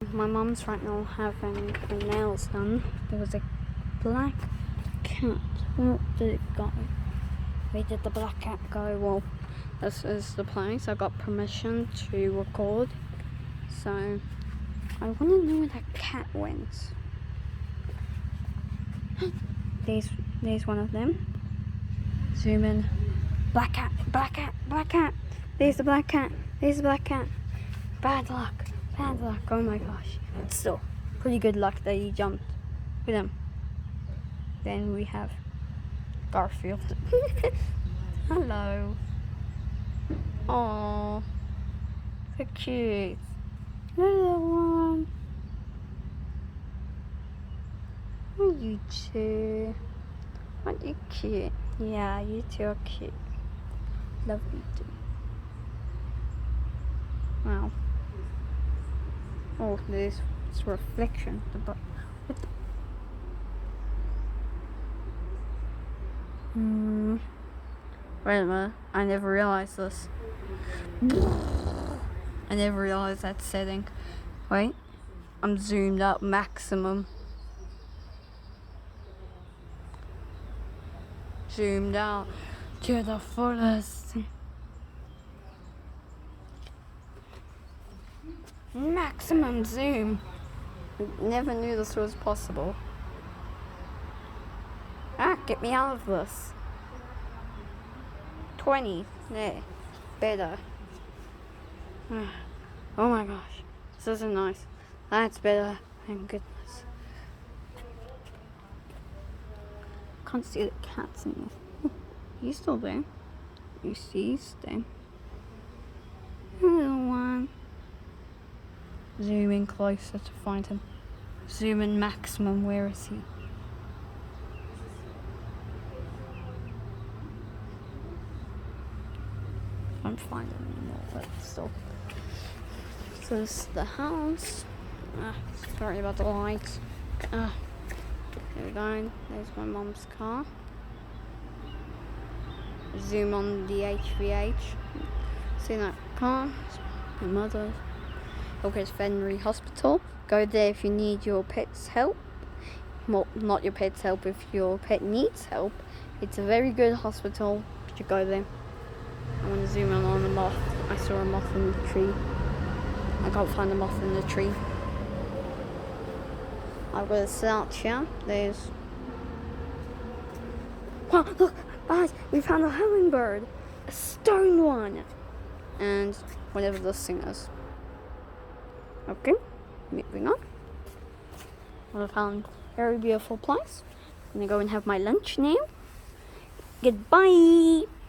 My mum's right now having her nails done. There was a black cat. Where did it go? Where did the black cat go? Well, this is the place. I got permission to record. So, I want to know where that cat went. There's one of them. Zoom in. Black cat, black cat, black cat. There's the black cat. There's the black cat. Bad luck. Bad luck. Oh my gosh. But still, pretty good luck that he jumped with him. Then we have Garfield. Hello. Aww. So cute. Little one. Oh, you two. Aren't you cute? Yeah, you two are cute. Love you too. Wow. Oh, there's reflection. Wait a minute. I never realized this. I never realized that setting. Wait. I'm zoomed up maximum. Zoomed out to the fullest. Maximum zoom. Never knew this was possible. Get me out of this. 20. There. Better. Oh my gosh. This isn't nice. That's better. Thank goodness. Can't see the cats anymore. He's still there. You see, he's there. Little one. Zoom in closer to find him. Zoom in maximum. Where is he? I don't find him anymore, but still. So this is the house. Sorry about the lights. There we go. There's my mum's car. Zoom on the HVH. See that car? It's my mother's. Okay, it's veterinary hospital. Go there if you need your pet's help. Well, not your pet's help, if your pet needs help. It's a very good hospital. You should go there. I'm going to zoom in on a moth. I saw a moth in the tree. I can't find a moth in the tree. I've got a slouch here. There's... Wow, look! Guys, we found a hummingbird! A stone one! And whatever this thing is. Okay, moving on. I found a very beautiful place. I'm gonna go and have my lunch now. Goodbye!